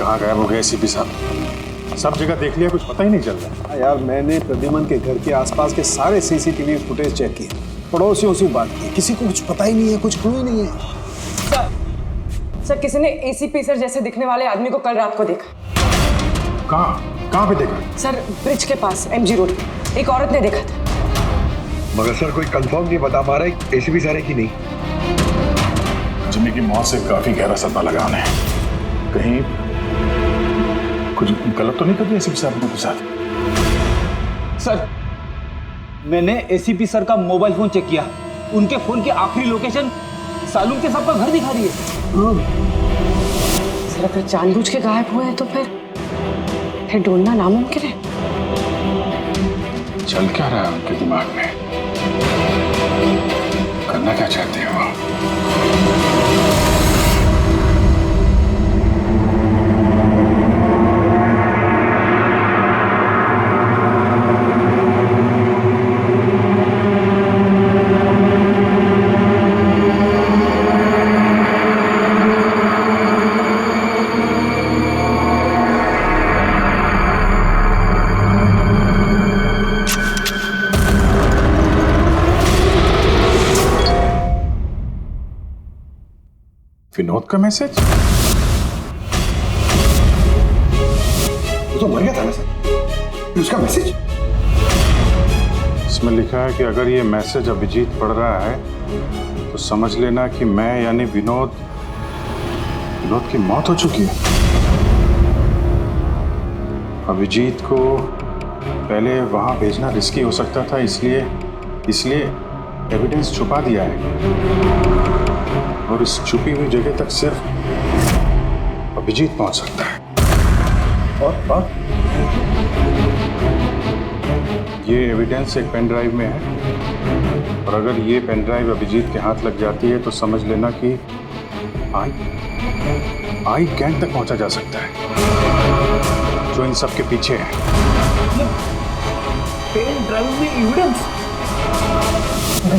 कहाँ गायब हो गए एसीपी साहब? सब जगह देख लिया, कुछ पता ही नहीं चल रहा। यार मैंने प्रद्युमन के घर के आसपास के सारे सीसीटीवी फुटेज चेक किए, पड़ोसियों से बात की, किसी को कुछ पता ही नहीं है, कुछ क्लू ही नहीं है। सर किसी ने एसीपी सर जैसे दिखने वाले आदमी को कल रात को देखा। कहाँ पे देखा? सर ब्रिज के पास एमजी रोड पे एक औरत ने देखा था। मगर सर कोई कंफर्म नहीं बता पा रहा एसीपी सर है कि नहीं। जिम्मी की मौत से काफी गहरा सदमा लगा उन्हें। कहीं कुछ गलत तो नहीं कर दिया एसीपी साहब के साथ? सर मैंने एसीपी सर का मोबाइल फोन चेक किया, उनके फोन की आखिरी लोकेशन सालून के साहब का घर दिखा रही है। सर अगर जानबूझ के गायब हुए हैं तो फिर ढूंढना नामुमकिन है। चल क्या रहा है उनके दिमाग में? करना क्या चाहते हैं वो? विनोद का मैसेज? वो तो मर गया था ना सर, उसका मैसेज। इसमें लिखा है कि अगर ये मैसेज अभिजीत पढ़ रहा है तो समझ लेना कि मैं यानी विनोद की मौत हो चुकी है। अभिजीत को पहले वहां भेजना रिस्की हो सकता था, इसलिए एविडेंस छुपा दिया है और इस छुपी हुई जगह तक सिर्फ अभिजीत पहुंच सकता है। और ये एविडेंस एक पेन ड्राइव में है और अगर ये पेन ड्राइव अभिजीत के हाथ लग जाती है तो समझ लेना कि आई गैंग तक पहुंचा जा सकता है जो इन सब के पीछे है। पेन ड्राइव में एविडेंस?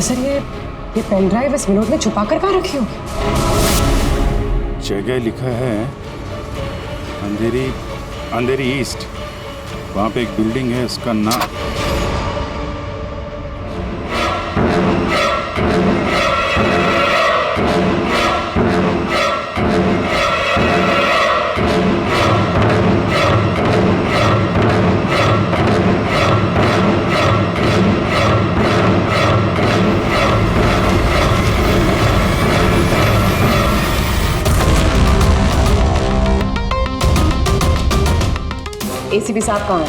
सर ये पेन ड्राइव इस विनोद ने छुपा कर कहाँ रखी होगी? जगह लिखा है अंधेरी ईस्ट, वहां पे एक बिल्डिंग है, उसका नाम एसीपी साहब कहाँ हैं?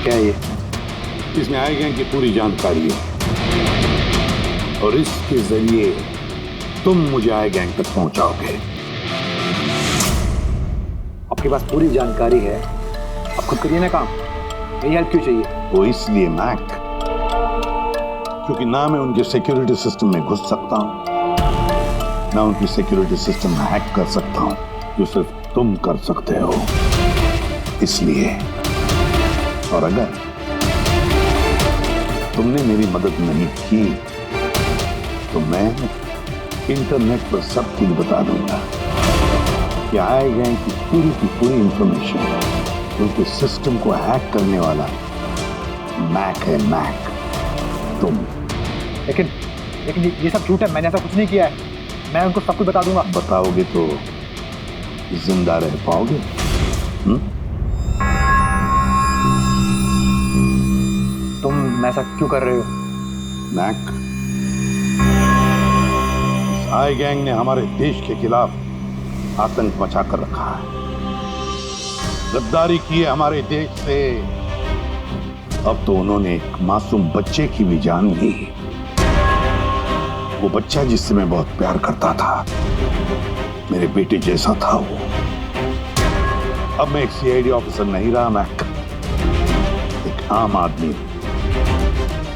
क्या ये? इसमें आई गैंग की पूरी जानकारी है और इसके जरिए तुम मुझे आई गैंग तक पहुंचाओगे। आपके पास पूरी जानकारी है, आप खुद करिए ना काम, यही हेल्प क्यों चाहिए? वो इसलिए मैक, क्योंकि ना मैं उनके सिक्योरिटी सिस्टम में घुस सकता हूं, ना उनकी सिक्योरिटी सिस्टम में हैक कर सकता हूं, जो सिर्फ तुम कर सकते हो। इसलिए, और अगर तुमने मेरी मदद नहीं की तो मैं इंटरनेट पर सब कुछ बता दूंगा कि आई गैंग की पूरी इंफॉर्मेशन उनके सिस्टम को हैक करने वाला मैक है, मैक, तुम। लेकिन ये सब झूठ है, मैंने ऐसा कुछ नहीं किया है। मैं उनको सब कुछ बता दूंगा। बताओगे तो जिंदा रह पाओगे? तुम ऐसा क्यों कर रहे हो? मैक, इस आई गैंग ने हमारे देश के खिलाफ आतंक मचा कर रखा है, गद्दारी की है हमारे देश से। अब तो उन्होंने एक मासूम बच्चे की भी जान ली, वो बच्चा जिससे मैं बहुत प्यार करता था, मेरे बेटे जैसा था वो। अब मैं एक सीआईडी ऑफिसर नहीं रहा मैक, एक आम आदमी।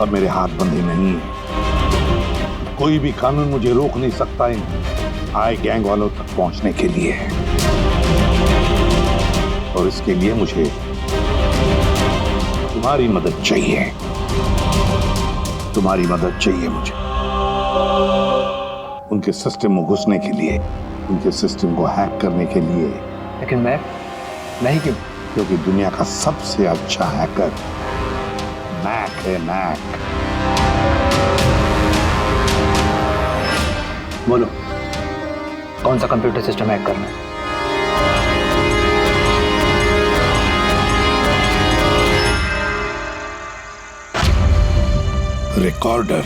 अब मेरे हाथ बंधे नहीं, कोई भी कानून मुझे रोक नहीं सकता इन आई गैंग वालों तक पहुंचने के लिए। और इसके लिए मुझे तुम्हारी मदद चाहिए, तुम्हारी मदद चाहिए मुझे। उनके सिस्टम में घुसने के लिए, उनके सिस्टम को हैक करने के लिए। लेकिन मैं नहीं क्यों? क्योंकि दुनिया का सबसे अच्छा हैकर मैक है, मैक। बोलो, कौन सा कंप्यूटर सिस्टम हैक करना है? रिकॉर्डर।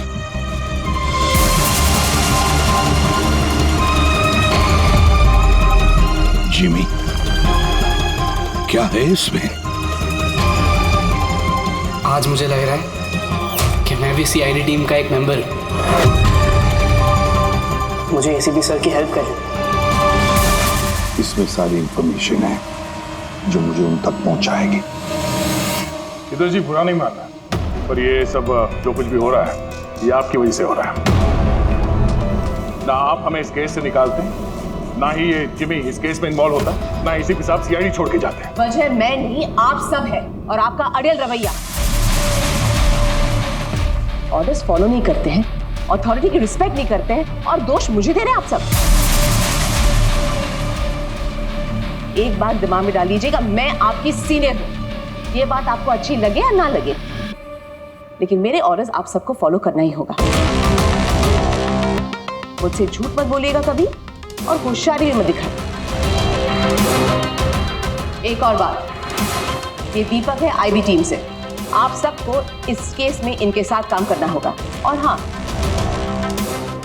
जिमी, क्या है इसमें? आज मुझे लग रहा है कि मैं भी सीआईडी टीम का एक मेंबर हूं। मुझे एसीपी सर की हेल्प करनी। इसमें सारी इंफॉर्मेशन है जो मुझे उन तक पहुंचाएगी। इधर जी बुरा नहीं मानना, पर ये सब जो कुछ भी हो रहा है ये आपकी वजह से हो रहा है। ना आप हमें इस केस से निकालते हैं, ना ही ये जिमी इस केस में इन्वॉल्व होता, ना एसीपी साहब सीआईडी छोड़ के जाते हैं। वजह मैं नहीं, आप सब है, और आपका अड़ियल रवैया। ऑर्डर्स फॉलो नहीं करते हैं, अथॉरिटी की रिस्पेक्ट नहीं करते हैं, और दोष मुझे दे रहे हैं आप सब। एक बात दिमाग में डाल लीजिएगा, मैं आपकी सीनियर हूं। ये बात आपको अच्छी लगे या ना लगे, लेकिन मेरे ऑर्डर्स आप सबको फॉलो करना ही होगा। मुझसे झूठ मत बोलिएगा कभी, और होशियारी मत दिखाइए। एक और बात, ये दीपक है आईबी टीम से। आप सबको इस केस में इनके साथ काम करना होगा। और हाँ,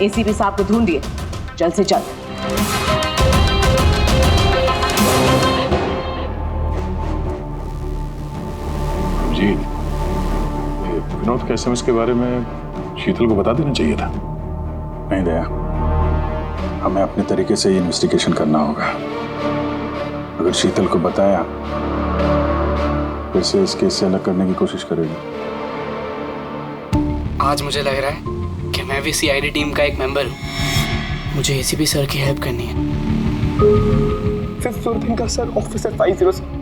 एसीपी साहब को ढूंढिए जल्द से जल्द। जी, ये विनोद के एसएमएस के बारे में शीतल को बता देना चाहिए था। नहीं दया, हमें अपने तरीके से इन्वेस्टिगेशन करना होगा। अगर शीतल को बताया फिर से इस केस से अलग करने की कोशिश करेगी। आज मुझे लग रहा है कि मैं भी सीआईडी टीम का एक मेंबर हूं। मुझे एसीपी सर की हेल्प करनी है। फिफ्थ फ्लोर दिन का सर, ऑफिसर 50 सर।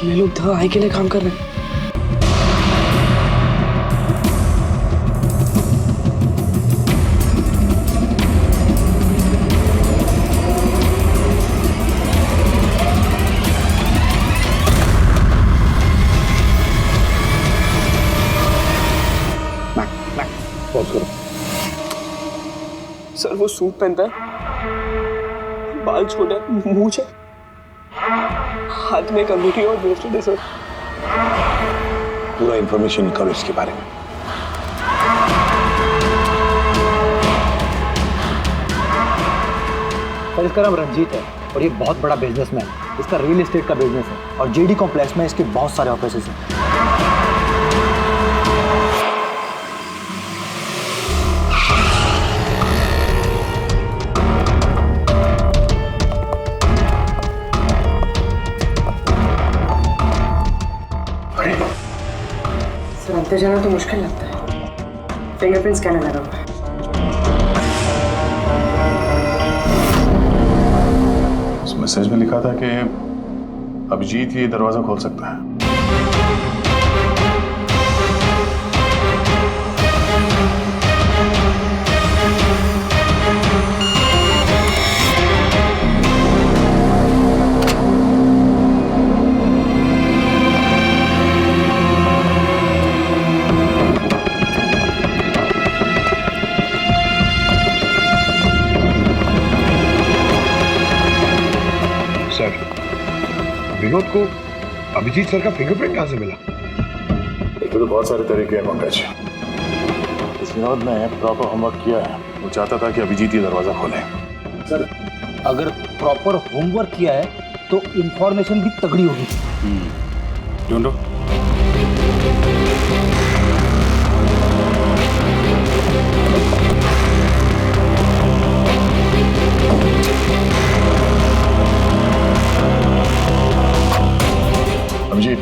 ये लोग दवाई के लिए काम कर रहे हैं। पॉज करो। सर वो सूट पहनता है, बाल छोटा, मूंछ है, हाथ में अंगूठी और ब्रेसलेट है सर। पूरा इंफॉर्मेशन निकालो इसके बारे में। सर, इसका नाम रंजीत है और ये बहुत बड़ा बिजनेसमैन है। इसका रियल एस्टेट का बिजनेस है और जेडी कॉम्प्लेक्स में इसके बहुत सारे ऑफिसेस हैं। सर, अंदर जाना तो मुश्किल लगता है। फिंगरप्रिंट स्कैनर लगा हुआ है। उस मैसेज में लिखा था कि अभिजीत ये दरवाजा खोल सकता है। विनोद को अभिजीत सर का फिंगरप्रिंट कहां से मिला? एक तो बहुत सारे तरीके हैं पंकज। इस विनोद ने प्रॉपर होमवर्क किया है। वो चाहता था कि अभिजीत ये दरवाजा खोले। सर, अगर प्रॉपर होमवर्क किया है तो इंफॉर्मेशन भी तगड़ी होगी। ढूंढो। अभिजीत,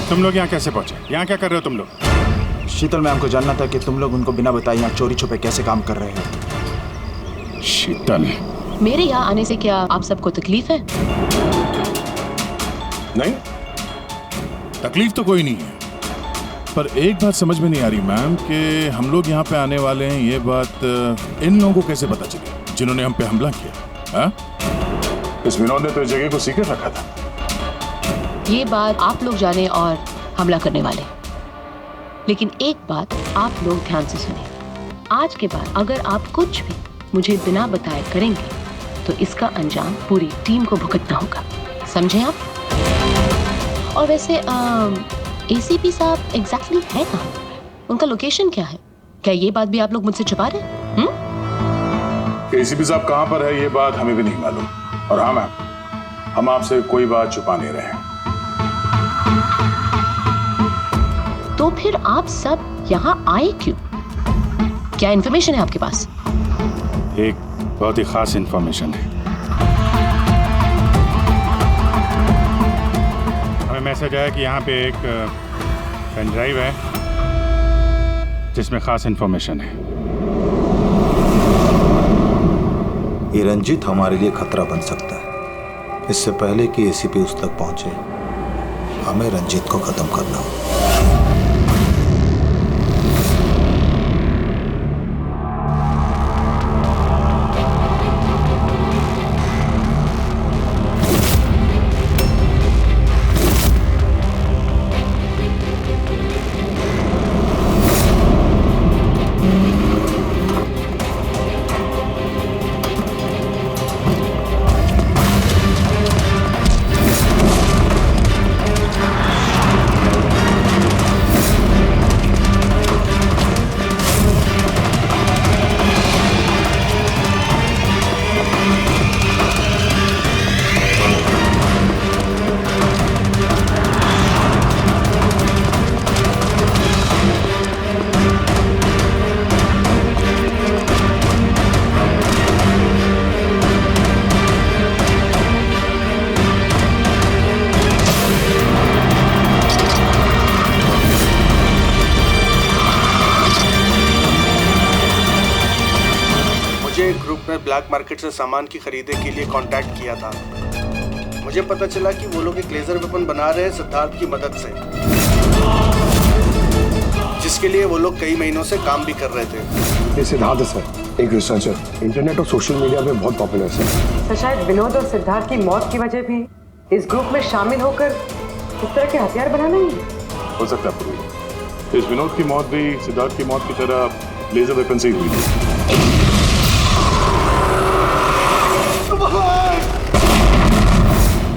तुम लोग यहाँ कैसे पहुंचे? यहाँ क्या कर रहे हो तुम लोग? शीतल मैम को जानना था कि तुम लोग उनको बिना बताए यहाँ चोरी छुपे कैसे काम कर रहे हो। शीतल, मेरे यहाँ आने से क्या आप सबको तकलीफ है? नहीं, तकलीफ तो कोई नहीं है, पर एक बात समझ में नहीं आ रही मैम कि हम लोग यहाँ पे आने वाले हैं, ये बात इन लोगों को कैसे पता चली जिन्होंने हम पे हमला किया? हाँ? इस विनोद ने तो इस जगह को सीक्रेट रखा था। ये बात आप लोग जाने और हमला करने वाले, लेकिन एक बात आप लोग ध्यान से सुने। आज के बाद अगर आप कुछ भी मुझे बिना बताए करेंगे तो इसका अंजाम पूरी टीम को भुगतना होगा, समझे आप? और वैसे एसीपी साहब एग्जैक्टली है कहाँ? उनका लोकेशन क्या है? क्या ये बात भी आप लोग मुझसे छुपा रहे हैं? एसीपी साहब कहाँ पर है ये बात हमें भी नहीं मालूम। और हाँ मैम, हम आपसे कोई बात छुपा नहीं रहे हैं। तो फिर आप सब यहाँ आए क्यों? क्या इन्फॉर्मेशन है आपके पास? एक बहुत ही खास इंफॉर्मेशन है। हमें मैसेज आया कि यहाँ पे एक पेन ड्राइव है जिसमें खास इंफॉर्मेशन है। ये रंजीत हमारे लिए खतरा बन सकता है। इससे पहले कि एसीपी उस तक पहुंचे, हमें रंजीत को खत्म करना होगा। ब्लैक मार्केट से सामान की खरीदे के लिए कांटेक्ट किया था। मुझे पता चला कि वो लोग एक लेजर वेपन बना रहे हैं सिद्धार्थ की मदद से, जिसके लिए वो लोग कई महीनों से काम भी कर रहे थे। ये सिद्धार्थ सर एक रिसर्चर, इंटरनेट और सोशल मीडिया में बहुत पॉपुलर है सर। शायद विनोद और सिद्धार्थ की मौत की वजह भी इस ग्रुप में शामिल होकर इस तरह के हथियार बनाना ही हो सकता है। इस विनोद की मौत भी सिद्धार्थ की मौत की तरह लेजर वेपन से ही हुई थी।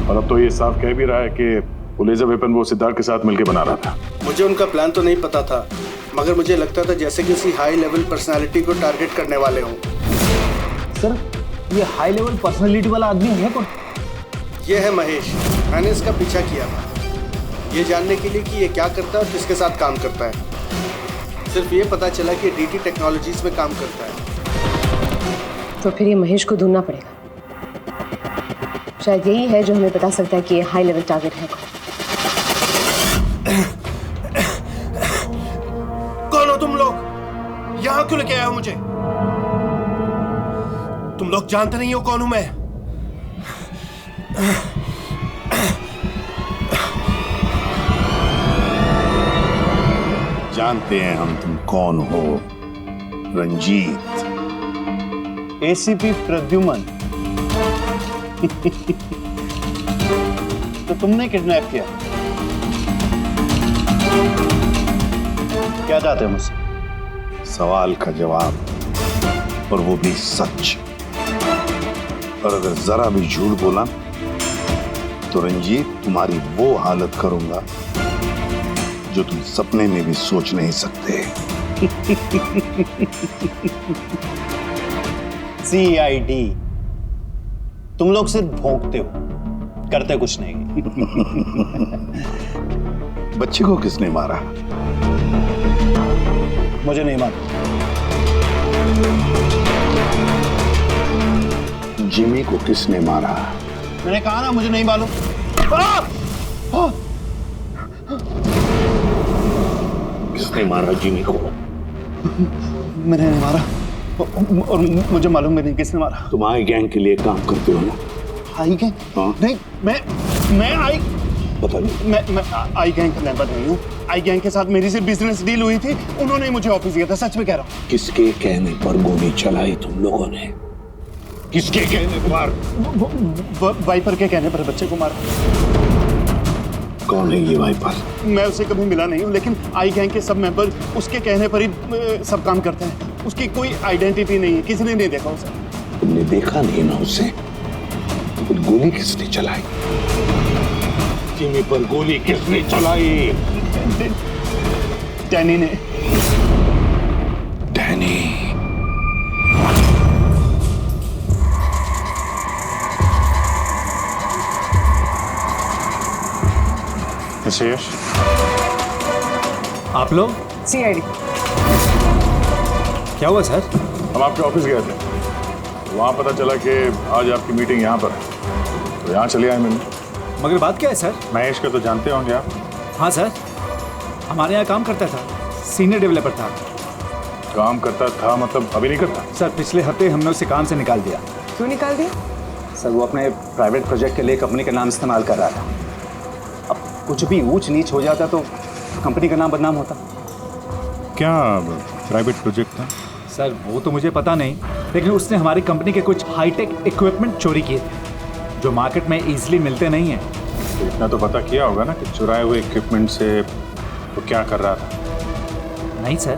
और अब तो ये साफ कह भी रहा है कि वो लेजर वेपन वो सिद्धार्थ के साथ मिलकर बना रहा था। मुझे उनका प्लान तो नहीं पता था, मगर मुझे लगता था जैसे किसी हाई लेवल पर्सनालिटी को टारगेट करने वाले हों। सर, ये हाई लेवल पर्सनालिटी वाला आदमी है कौन? ये है महेश। मैंने इसका पीछा किया था ये जानने के लिए कि ये क्या करता है और किसके साथ काम करता है। सिर्फ ये पता चला कि डीटी टेक्नोलॉजीज में काम करता है। तो फिर ये महेश को ढूंढना पड़ेगा। शायद यही है जो हमें बता सकता है कि ये हाई लेवल टारगेट है। कौन हो तुम लोग? यहाँ क्यों लेके आए हो मुझे? तुम लोग जानते नहीं हो कौन हूं मैं। जानते हैं हम तुम कौन हो, रंजीत। एसीपी प्रद्युमन। तो तुमने किडनैप किया? क्या चाहते हो मुझसे? सवाल का जवाब, और वो भी सच। और अगर जरा भी झूठ बोला तो रंजीत तुम्हारी वो हालत करूंगा जो तुम सपने में भी सोच नहीं सकते। सीआईडी। तुम लोग सिर्फ भौंकते हो, करते कुछ नहीं। बच्चे को किसने मारा? मुझे नहीं मालूम। जिमी को किसने मारा? मैंने कहा ना मुझे नहीं मालूम। किसने मारा जिमी को? मैंने नहीं मारा और मुझे मालूम भी नहीं किसने मारा। तुम आई गैंग के लिए काम करते हो ना? आई गैंग? हाँ। नहीं, मैं आई पता नहीं। मैं आई गैंग का मेंबर नहीं हूँ। आई गैंग के साथ मेरी सिर्फ बिजनेस डील हुई थी, उन्होंने ही मुझे ऑफिस दिया था, सच में कह रहा हूँ। किसके कहने पर गोली चलाई तुम लोगों ने? किसके कहने पर? वाइपर के कहने पर बच्चे को मारा। कौन है ये वाइपर? मैं उसे कभी मिला नहीं हूँ, लेकिन आई गैंग के सब मेंबर उसके कहने पर ही सब काम करते हैं। उसकी कोई आइडेंटिटी नहीं है, किसी ने नहीं देखा उसे। तुमने देखा नहीं ना उसे? तो गोली किसने चलाई? जिमी पर गोली किसने चलाई? डैनी ने। डैनी? यश, आप लोग? सीआईडी। क्या हुआ सर? हम आपके ऑफिस गए थे, वहाँ पता चला कि आज आपकी मीटिंग यहाँ पर है, तो यहाँ चले आए मिलने। मगर बात क्या है सर? महेश को तो जानते होंगे आप? हाँ सर, हमारे यहाँ काम करता था, सीनियर डेवलपर था। काम करता था मतलब अभी नहीं करता? सर पिछले हफ्ते हमने उसे काम से निकाल दिया। क्यों निकाल दिया? सर वो अपने प्राइवेट प्रोजेक्ट के लिए कंपनी का नाम इस्तेमाल कर रहा था। अब कुछ भी ऊंच नीच हो जाता तो कंपनी का नाम बदनाम होता। क्या प्राइवेट प्रोजेक्ट था? सर वो तो मुझे पता नहीं, लेकिन उसने हमारी कंपनी के कुछ हाईटेक इक्विपमेंट चोरी किए थे जो मार्केट में इजीली मिलते नहीं हैं। तो इतना तो पता किया होगा ना कि चुराए हुए इक्विपमेंट से वो क्या कर रहा था? नहीं सर,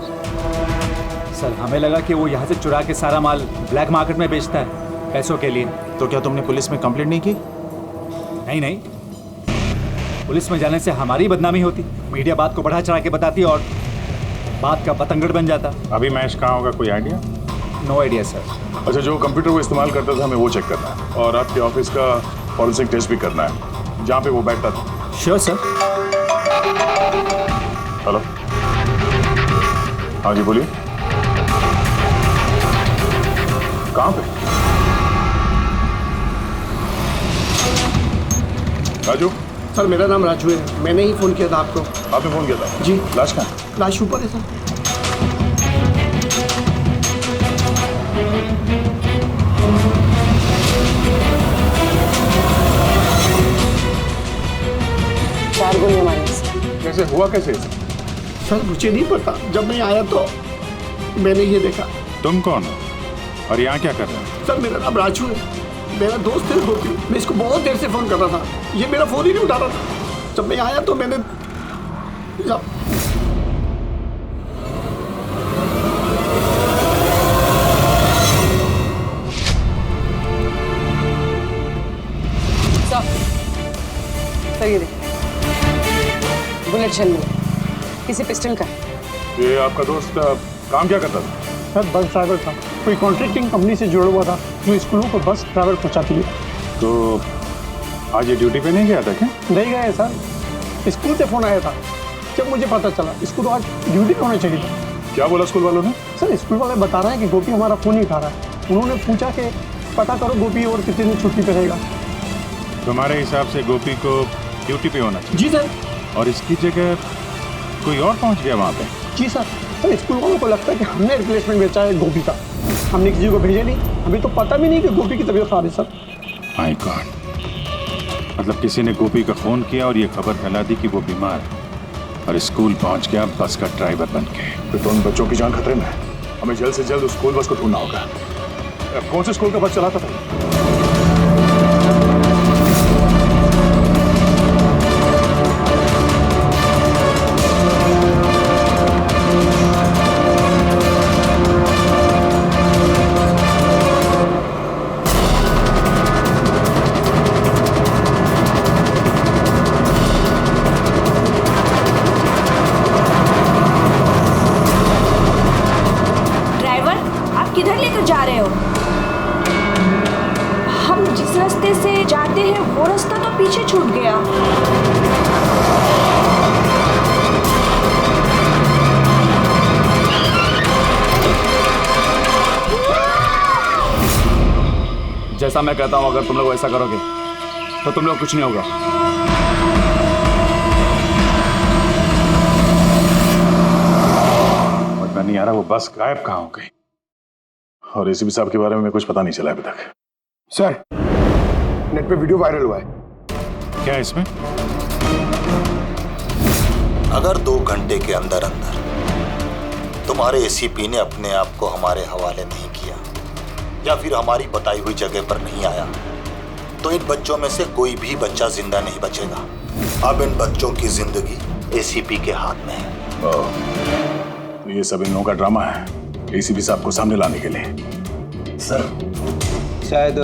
सर हमें लगा कि वो यहाँ से चुरा के सारा माल ब्लैक मार्केट में बेचता है पैसों के लिए। तो क्या तुमने पुलिस में कंप्लेंट नहीं की? नहीं, पुलिस में जाने से हमारी बदनामी होती, मीडिया बात को बढ़ा चढ़ा के बताती और बात का पतंगड़ बन जाता। अभी महेश कहाँ होगा, कोई आइडिया? No idea sir. अच्छा, जो कंप्यूटर वो इस्तेमाल करता था हमें वो चेक करना है और आपके ऑफिस का फॉरेंसिक टेस्ट भी करना है जहाँ पे वो बैठता था। Sure sir. हेलो, हाँ जी बोलिए, कहाँ पे? राजू? सर मेरा नाम राजू है, मैंने ही फ़ोन किया था आपको। आपने फ़ोन किया था? जी। लाश कहाँ है? लाश ऊपर है सर। चार गोलियां मारी इसने। कैसे हुआ, कैसे? सर मुझे नहीं पता, जब मैं आया तो मैंने ये देखा। तुम कौन हो और यहाँ क्या कर रहे हो? सर मेरा नाम राजू है, मेरा दोस्त है गोपी। मैं इसको बहुत देर से फ़ोन कर रहा था, ये मेरा फ़ोन ही नहीं उठा रहा था। जब मैं आया तो मैंने सर ये देखिए, बुलेट छल मिला, किसी पिस्टल का। ये आपका दोस्त काम क्या करता था? सर बस ड्राइवर था, कोई कॉन्ट्रैक्टिंग कंपनी से जुड़ा हुआ था जो स्कूलों को बस ड्राइवर पहुँचाती है। तो आज ये ड्यूटी पे नहीं गया था क्या? नहीं गए सर, स्कूल से फ़ोन आया था, जब मुझे पता चला इसको तो आज ड्यूटी पे होना चाहिए था। क्या बोला स्कूल वालों ने? सर स्कूल वाले बता रहे हैं कि गोपी हमारा फ़ोन नहीं उठा रहा है। उन्होंने पूछा कि पता करो गोपी और कितने दिन छुट्टी पे रहेगा। तुम्हारे हिसाब से गोपी को ड्यूटी पे होना चाहिए? जी सर। और इसकी जगह कोई और पहुंच गया वहाँ पे? जी सर। सर स्कूल वालों को लगता है कि हमने रिप्लेसमेंट बेचा है गोपी का, हमने किसी को भेजा नहीं, अभी तो पता भी नहीं कि गोपी की तबीयत खराब है सर। माय गॉड, मतलब किसी ने गोपी का फोन किया और ये खबर फैला दी कि वो बीमार है और स्कूल पहुंच गया बस का ड्राइवर बन के। तो उन बच्चों की जान खतरे में है, हमें जल्द से जल्द उस स्कूल बस को ढूंढना होगा। कौन से स्कूल का बस चलाता था? किधर लेकर जा रहे हो? हम जिस रास्ते से जाते हैं वो रास्ता तो पीछे छूट गया। जैसा मैं कहता हूं, अगर तुम लोग ऐसा करोगे तो तुम लोग कुछ नहीं होगा। रहा है वो बस गायब कहाँ हो गई। और एसीपी साहब के बारे में कुछ पता नहीं चला अभी तक। सर, नेट पे वीडियो वायरल हुआ है। क्या है इसमें? अगर 2 घंटे के अंदर अंदर तुम्हारे एसीपी ने अपने आप को हमारे हवाले नहीं किया या फिर हमारी बताई हुई जगह पर नहीं आया तो इन बच्चों में से कोई भी बच्चा जिंदा नहीं बचेगा। अब इन बच्चों की जिंदगी एसीपी के हाथ में है। तो ये सब इन लोगों का ड्रामा है एसीपी साहब को सामने लाने के लिए। सर, शायद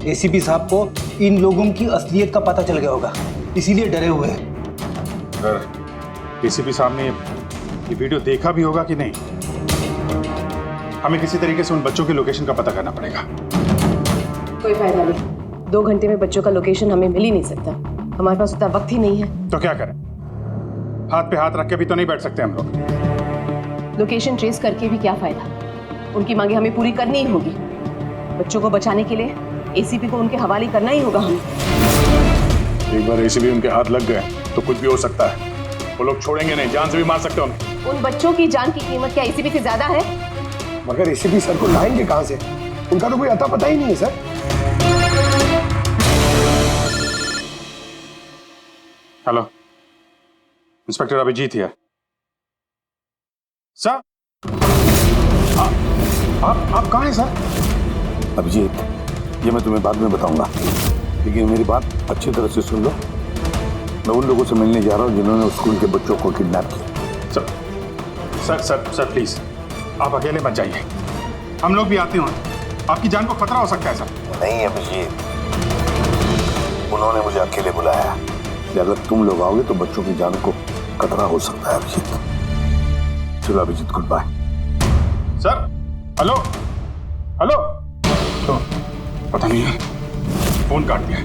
एसीपी साहब को इन लोगों की असलियत का पता चल गया होगा, इसीलिए डरे हुए हैं। अगर एसीपी साहब ने ये वीडियो देखा भी होगा कि नहीं, हमें किसी तरीके से उन बच्चों के लोकेशन का पता करना पड़ेगा। कोई फायदा नहीं, 2 घंटे में बच्चों का लोकेशन हमें मिल ही नहीं सकता। हमारे पास उतना वक्त ही नहीं है। तो क्या करें? हाथ पे हाथ रख के भी तो नहीं बैठ सकते हम लोग। लोकेशन ट्रेस करके भी क्या फायदा? उनकी मांगे हमें पूरी करनी ही होगी। बच्चों को बचाने के लिए एसीपी को उनके हवाले करना ही होगा हमें। एक बार एसीपी उनके हाथ लग गए तो कुछ भी हो सकता है। वो लोग छोड़ेंगे नहीं, जान से भी मार सकते हैं। उन बच्चों की जान की कीमत क्या एसीपी से ज्यादा है? मगर एसीपी सर को लाएंगे कहां से? उनका तो कोई अता पता ही नहीं है सर। हेलो, इंस्पेक्टर अभिजीत है सर। आप कहाँ हैं सर? अभिजीत, ये मैं तुम्हें बाद में बताऊंगा, लेकिन मेरी बात अच्छी तरह से सुन लो। मैं उन लोगों से मिलने जा रहा हूँ जिन्होंने उस स्कूल के बच्चों को किडनैप किया। सर प्लीज आप अकेले मत जाइए, हम लोग भी आते हैं। आपकी जान को खतरा हो सकता है सर। नहीं अभिजीत, उन्होंने मुझे अकेले बुलाया कि अगर तुम लोग आओगे तो बच्चों की जान को खतरा हो सकता है। अभिजीत, चलो Abhijit, goodbye. Sir, hello hello. तो पता नहीं है, फोन काट दिया।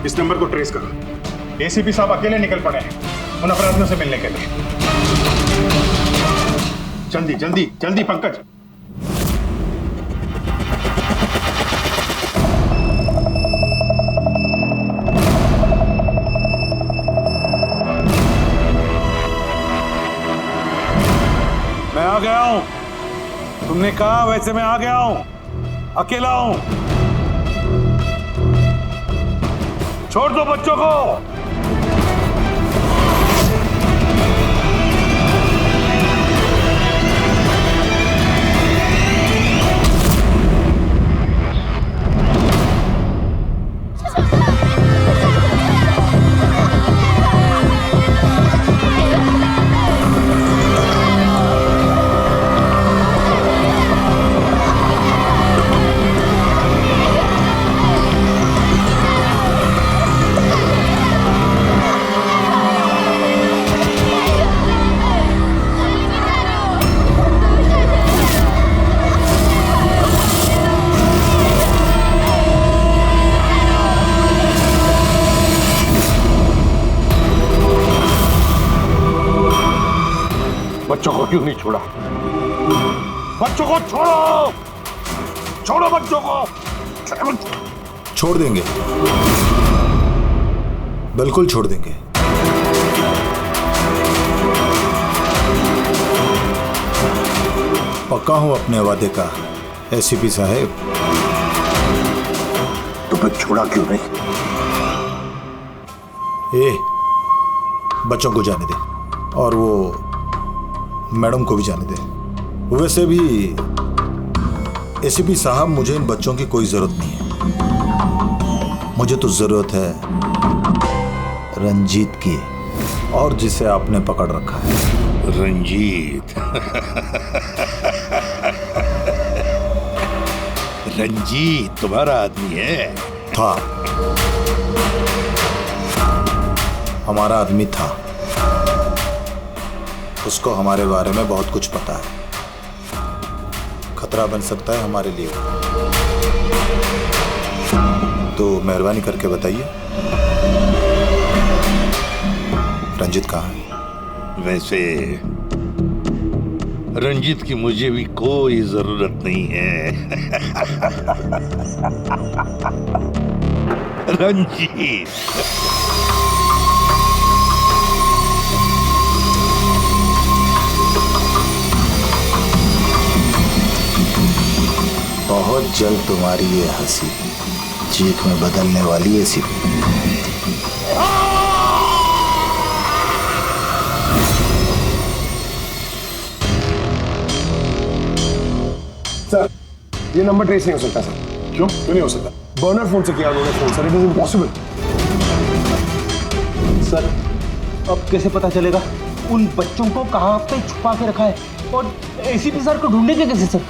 इस नंबर को ट्रेस करो। एसीपी साहब अकेले निकल पड़े हैं उन अपराधियों से मिलने के लिए। जल्दी जल्दी जल्दी पंकज। मैं आ गया हूं। तुमने कहा वैसे मैं आ गया हूं, अकेला हूं। छोड़ दो बच्चों को। बच्चों को क्यों नहीं छोड़ा? बच्चों को छोड़ो, छोड़ो बच्चों को। छोड़ देंगे, बिल्कुल छोड़ देंगे। पक्का हूं अपने वादे का एसीपी साहब। तो फिर छोड़ा क्यों नहीं? बच्चों को जाने दे और वो मैडम को भी जाने दे। वैसे भी एसीपी साहब, मुझे इन बच्चों की कोई जरूरत नहीं है। मुझे तो जरूरत है रंजीत की, और जिसे आपने पकड़ रखा है। रंजीत? रंजीत तुम्हारा आदमी है? था, हमारा आदमी था। उसको हमारे बारे में बहुत कुछ पता है। खतरा बन सकता है हमारे लिए, तो मेहरबानी करके बताइए रंजीत कहाँ है? वैसे रंजीत की मुझे भी कोई जरूरत नहीं है। रंजीत बहुत जल्द तुम्हारी ये हंसी चीख में बदलने वाली है एसीपी। सर, ये नंबर ट्रेस नहीं हो सकता सर। क्यों नहीं हो सकता? बर्नर फोन से किया उन्होंने phone sir, it is impossible. Sir अब कैसे पता चलेगा उन बच्चों को कहाँ पे छुपा के रखा है, और एसीपी सर को ढूंढेंगे कैसे सर?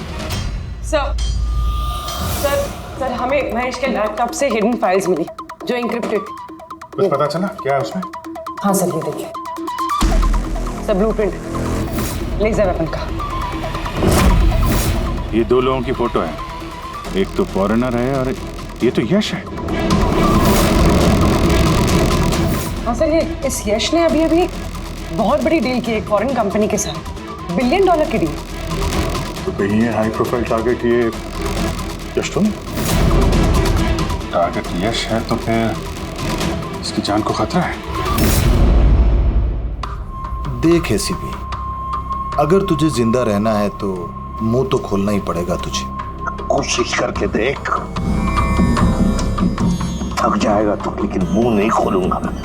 सर हमें महेश के लैपटॉप से हिडन फाइल्स मिली जो इंक्रिप्टेड। कुछ पता चला क्या है उसमें? हाँ सर, ये देखिए सर, ब्लूप्रिंट लेजर वेपन का। ये दो लोगों की फोटो है, एक तो फॉरेनर है और ये तो यश है। हाँ सर, ये इस यश ने अभी बहुत बड़ी डील की एक फॉरेन कंपनी के साथ, $1 बिलियन की डील। तो कहीं ये हाई प्रोफाइल टारगेट ये यश तो नहीं? टारगेट यश है तो फिर इसकी जान को खतरा है। देख एसीपी, अगर तुझे जिंदा रहना है तो मुंह तो खोलना ही पड़ेगा तुझे। कोशिश करके देख, थक जाएगा तो, लेकिन मुंह नहीं खोलूंगा मैं।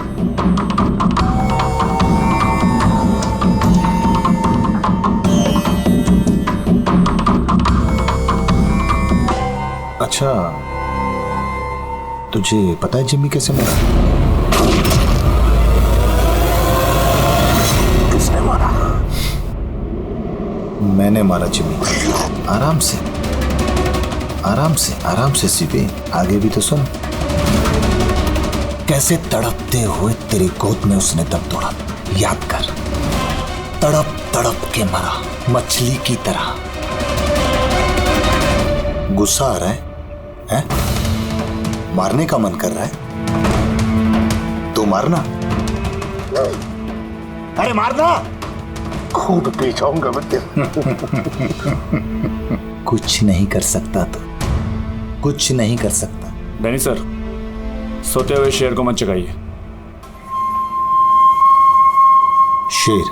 अच्छा, तुझे पता है जिम्मी कैसे मरा? किसने मारा? मैंने मारा जिम्मी। आराम से आराम से सीपी, आगे भी तो सुन। कैसे तड़पते हुए तेरी गोद में उसने दम तोड़ा, याद कर। तड़प तड़प के मरा, मछली की तरह। गुस्सा आ रहा है? मारने का मन कर रहा है तो मारना। अरे मारना, खुद पी जाऊंगा मैं तेरे। कुछ नहीं कर सकता तो कुछ नहीं कर सकता। डैनी सर, सोते हुए शेर को मत जगाइए। शेर?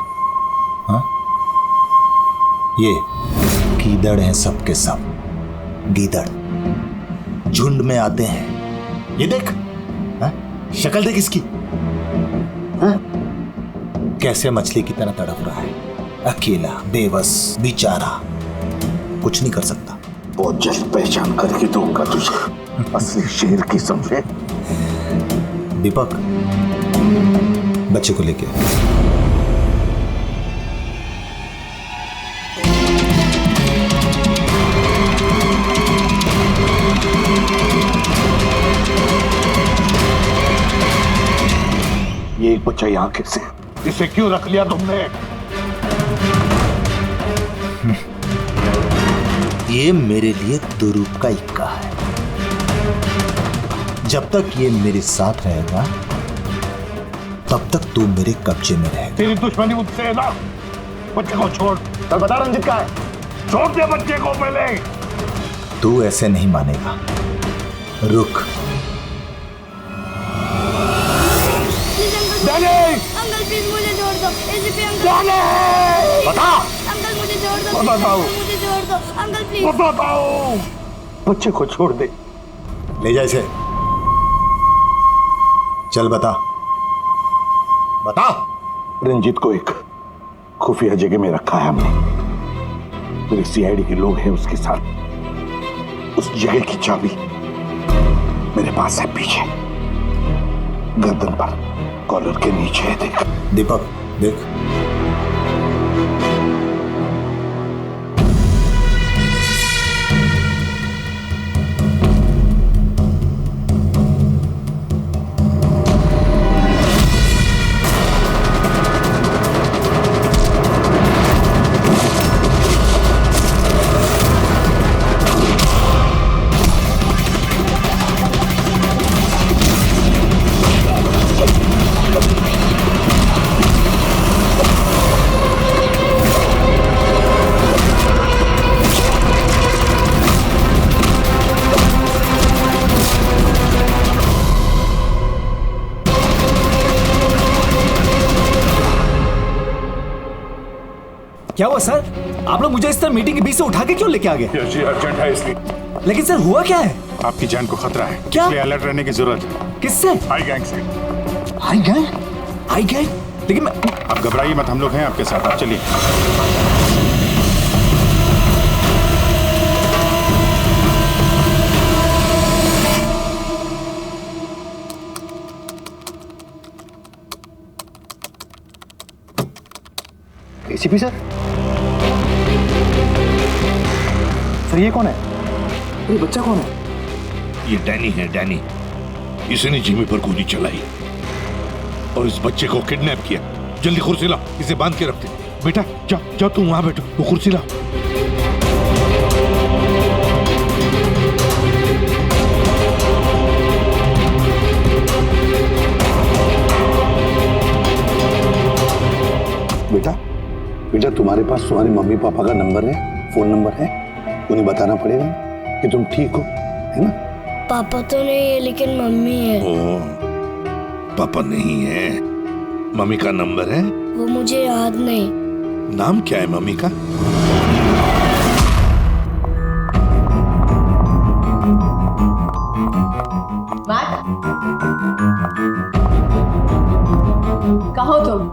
हाँ, ये गीदड़ हैं सबके सब। गीदड़ झुंड में आते हैं। ये देख, हाँ? शक्ल देख इसकी, हाँ? कैसे मछली की तरह तड़प रहा है, अकेला, बेबस, बेचारा, कुछ नहीं कर सकता। बहुत जल्द पहचान करके दूंगा तुझे, असली शेर की, समझे? दीपक, बच्चे को लेके ये एक बच्चा यहाँ कैसे? इसे क्यों रख लिया तुमने? ये मेरे लिए दुरूप का इक्का है। जब तक ये मेरे साथ रहेगा तब तक तू मेरे कब्जे में रहेगा। तेरी दुश्मनी मुझसे है ना? बच्चे को छोड़। सर बता रंजित का है। छोड़ दे बच्चे को पहले। तू ऐसे नहीं मानेगा, रुक। अंकल प्लीज मुझे छोड़ दो। एसीपी अंकल बता। अंकल मुझे छोड़ दो। बताओ। मुझे छोड़ दो अंकल प्लीज। बताओ। बच्चे को छोड़ दे। ले जा इसे। चल बता। बता। रंजीत को एक खुफिया जगह में रखा है हमने। मेरे सीआईडी के लोग हैं उसके साथ। उस जगह की चाबी मेरे पास है, पीछे गर्दन पर कॉलर के नीचे है। देख दीपक, देख। क्या हुआ सर? आप लोग मुझे इस तरह मीटिंग के बीच से उठा के क्यों लेके आ गए? यश जी अर्जेंट है इसलिए। लेकिन सर हुआ क्या है? आपकी जान को खतरा है, क्या? इसलिए अलर्ट रहने की जरूरत है। किससे? हाई गैंग से। High gang? High gang? लेकिन मैं... आप घबराइए मत, हम लोग हैं आपके साथ, आप चलिए। ACP sir? सर ये कौन है? ये बच्चा कौन है? ये डैनी है, डैनी। इसने जिमी पर गोली चलाई और इस बच्चे को किडनैप किया। जल्दी कुर्सी लाओ, इसे बांध के रखते। बेटा जाओ जाओ, तुम वहां बैठो, वो कुर्सी लाओ। बेटा बेटा, तुम्हारे पास तुम्हारी मम्मी पापा का नंबर है, फोन नंबर है? उन्हें बताना पड़ेगा कि तुम ठीक हो, है ना? पापा तो नहीं है लेकिन मम्मी है। ओ, पापा नहीं है, मम्मी का नंबर है? वो मुझे याद नहीं। नाम क्या है मम्मी का? कहो तुम?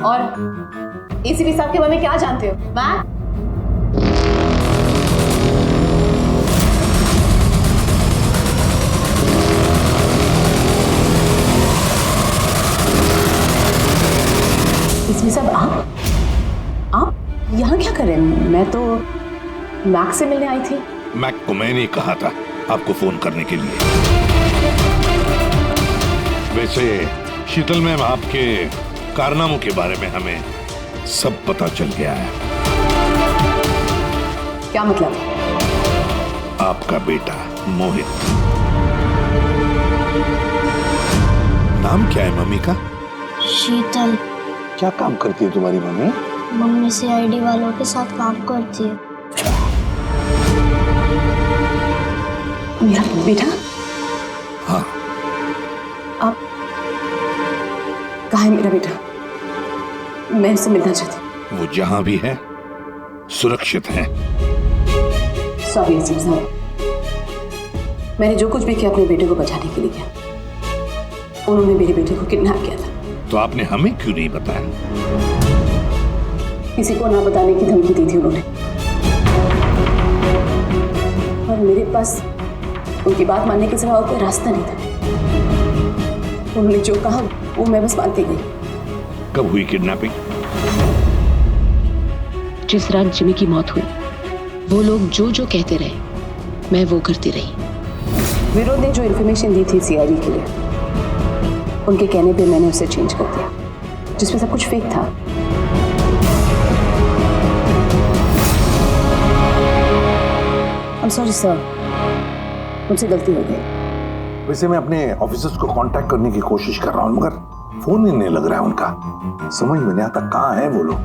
और एसीपी साहब के बारे में क्या जानते हो? मैट? एसीपी साहब आप यहाँ क्या कर रहे हैं? मैं तो मैक से मिलने आई थी। मैक को मैंने कहा था आपको फोन करने के लिए। वैसे शीतल मैम, आपके कारनामों के बारे में हमें सब पता चल गया है। क्या मतलब? आपका बेटा मोहित। नाम क्या है मम्मी का? शीतल। क्या काम करती है तुम्हारी मम्मी? मम्मी सीआईडी वालों के साथ काम करती है। मेरा बेटा? हाँ। आप कहाँ है मेरा बेटा? मैं उससे मिलना चाहती हूँ। वो जहां भी है सुरक्षित है। सॉरी एसीपी साहब, मैंने जो कुछ भी किया अपने बेटे को बचाने के लिए किया। उन्होंने मेरे बेटे को किडनैप किया था। तो आपने हमें क्यों नहीं बताया? किसी को ना बताने की धमकी दी थी उन्होंने, और मेरे पास उनकी बात मानने के सिवा और कोई रास्ता नहीं था। उन्होंने जो कहा वो मैं बस मानती गई। कब हुई किडनैपिंग? जिस रात जिमी की मौत हुई, वो लोग जो जो कहते रहे मैं वो करती रही। विरोध ने जो इन्फॉर्मेशन दी थी सीआईडी के लिए, उनके कहने पे मैंने उसे चेंज कर दिया, जिसमें सब कुछ फेक था। I'm sorry sir, मुझसे गलती हो गई। वैसे मैं अपने ऑफिसर्स को कांटेक्ट करने की कोशिश कर रहा हूँ, मगर फोन ही नहीं लग रहा है उनका। समझ में नहीं आता कहाँ है वो लोग।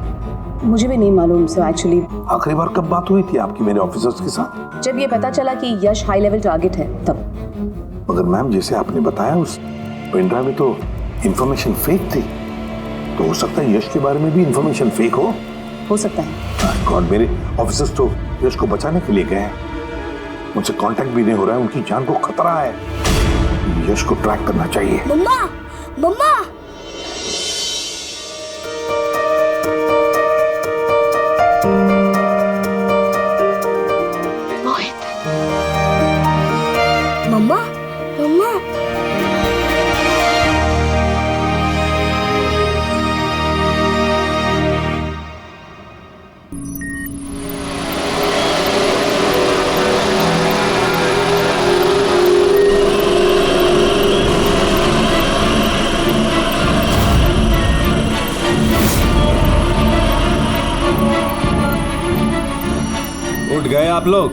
मुझे भी नहीं मालूम सर एक्चुअली। आखिरी बार कब बात हुई थी आपकी मेरे ऑफिसर्स के साथ? जब ये पता चला कि यश हाई लेवल टारगेट है तब। मगर मैम, जैसे आपने बताया उस पेन ड्राइव में तो इंफॉर्मेशन फेक थी, तो हो सकता है यश के बारे में भी इंफॉर्मेशन फेक हो सकता है। गॉड, मेरे ऑफिसर्स तो यश को बचाने के लिए गए हैं। मुझसे कांटेक्ट भी नहीं हो रहा है, उनकी जान को खतरा है। यश को ट्रैक करना चाहिए। मम्मा, मम्मा। मोहित। मम्मा, मम्मा। उठ गए आप लोग?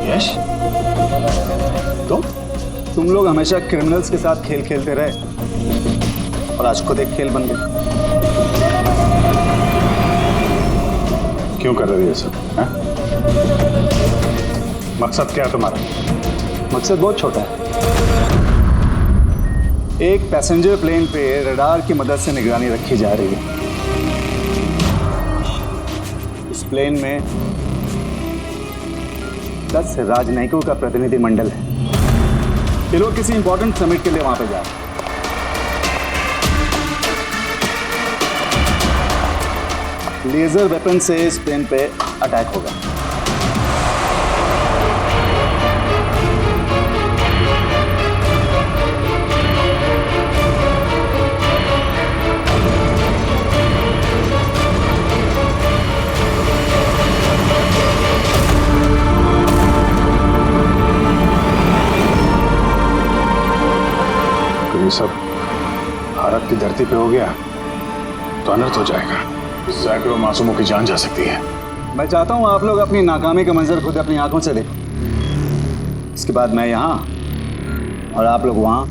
यश, तुम लोग हमेशा क्रिमिनल्स के साथ खेल खेलते रहे और आज खुद एक खेल बन गए। क्यों कर रहे हो ये सब? हाँ? मकसद क्या है तुम्हारा? मकसद बहुत छोटा है। एक पैसेंजर प्लेन पे रडार की मदद से निगरानी रखी जा रही है। इस प्लेन में 10 राजनयिकों का प्रतिनिधि मंडल है। ये लोग किसी इंपॉर्टेंट समिट के लिए वहां पे जा रहे हैं। लेजर वेपन से इस प्लेन पे अटैक होगा। ये सब भारत की धरती पे हो गया तो अनर्थ हो जाएगा। सैकड़ों मासूमों की जान जा सकती है। मैं चाहता हूं आप लोग अपनी नाकामी का मंजर खुद अपनी आंखों से देखो। इसके बाद मैं यहां और आप लोग वहां।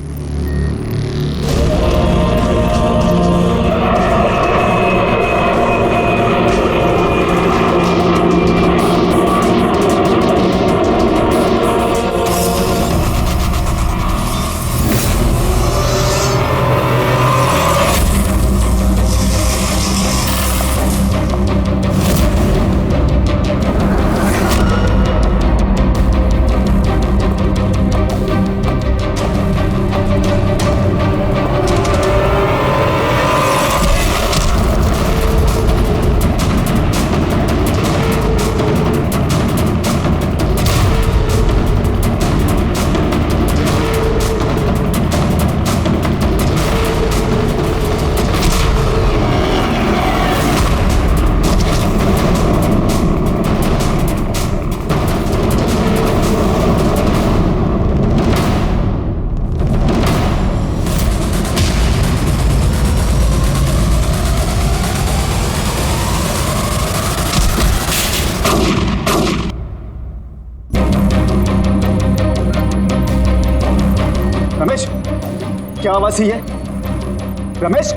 रमेश, क्या आवाज थी ये? रमेश,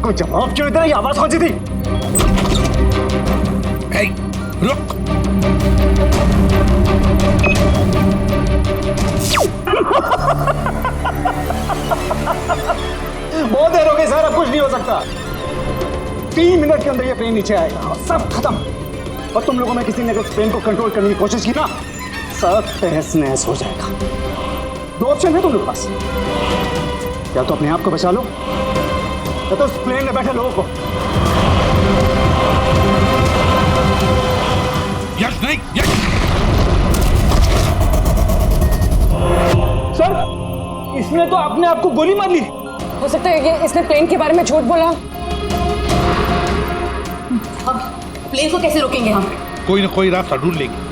कोई जवाब क्यों इधर? ये आवाज कौन सी थी? रुक। बहुत देर हो गई सर, अब कुछ नहीं हो सकता। 3 मिनट के अंदर ये प्लेन नीचे आएगा और सब खत्म। और तुम लोगों में किसी ने अगर प्लेन को कंट्रोल करने की कोशिश की ना, सब तहस नहस हो जाएगा। 2 ऑप्शन है तुम लोग पास, या तो अपने आप को बचा लो या तो उस प्लेन में बैठे लोगों को। यश नहीं, यश। सर, इसने तो अपने आप को गोली मार ली। हो सकता है कि इसने प्लेन के बारे में झूठ बोला। अब प्लेन को कैसे रोकेंगे हम? कोई ना कोई रास्ता ढूंढ लेंगे।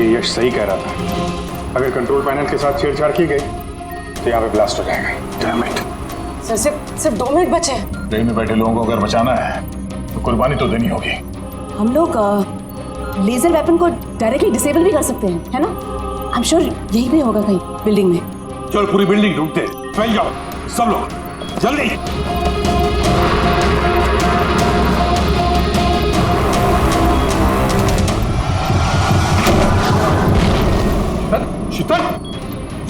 यश सही कह रहा था। अगर कंट्रोल पैनल के साथ छेड़छाड़ की गई तो यहाँ पे ब्लास्ट हो जाएगा। Damn it. सर, सिर्फ 2 मिनट बचे हैं। ट्रेन में बैठे लोगों को अगर बचाना है तो कुर्बानी तो देनी होगी। हम लोग लेजर वेपन को डायरेक्टली डिसेबल भी कर सकते हैं, है ना? आई एम श्योर यही भी होगा कहीं बिल्डिंग में। चल पूरी बिल्डिंग ढूंढते, फैल जाओ सब लोग, जल्दी। शीतल,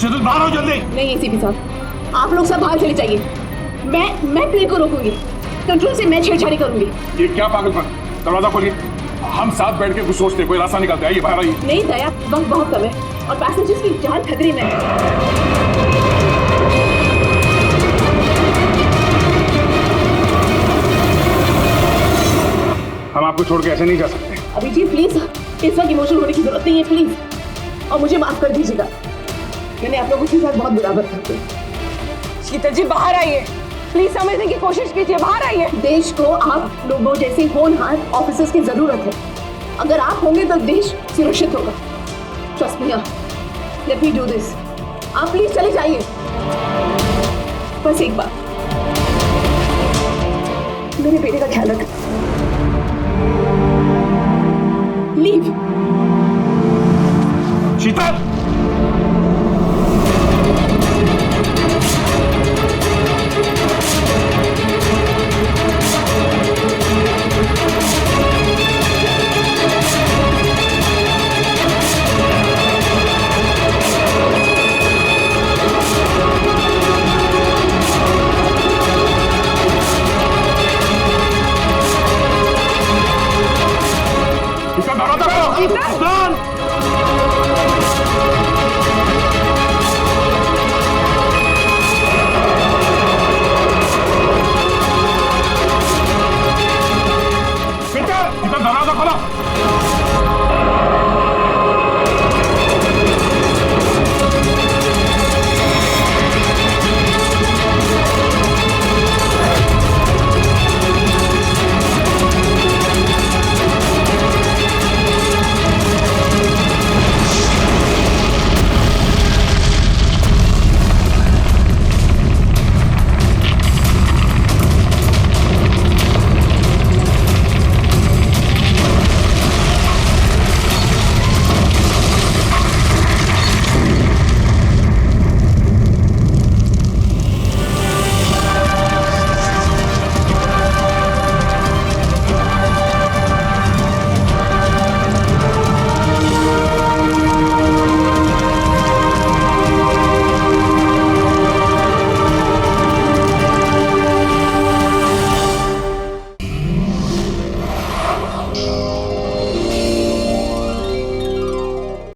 शीतल बाहर आओ जल्दी। नहीं एसीपी साहब, आप लोग सब बाहर चले जाइए। मैं प्लेन को रोकूंगी, कंट्रोल से मैं छेड़छाड़ी करूंगी। ये क्या पागलपन? दरवाजा खोलिए, हम साथ बैठ के कुछ सोचते, कोई रास्ता निकालते। आइए बाहर आइए। नहीं दया, वक्त बहुत कम है और पैसेंजर्स की जान खतरे में है। हम आपको छोड़ के ऐसे नहीं जा सकते। अभिजीत प्लीज, इस वक्त इमोशनल होने की जरूरत नहीं है प्लीज, और मुझे माफ कर दीजिएगा। मैंने आप लोगों के साथ बहुत बुरा बर्ताव किया। शीतल जी बाहर आइए, प्लीज समझने की कोशिश कीजिए, बाहर आइए। देश को आप लोगों जैसे होनहार ऑफिसर्स की जरूरत है। अगर आप होंगे तो देश सुरक्षित होगा। Trust me, let me do this. आप प्लीज चले जाइए। बस एक बार, मेरे बेटे का ख्याल रखना। लीव। शीतल!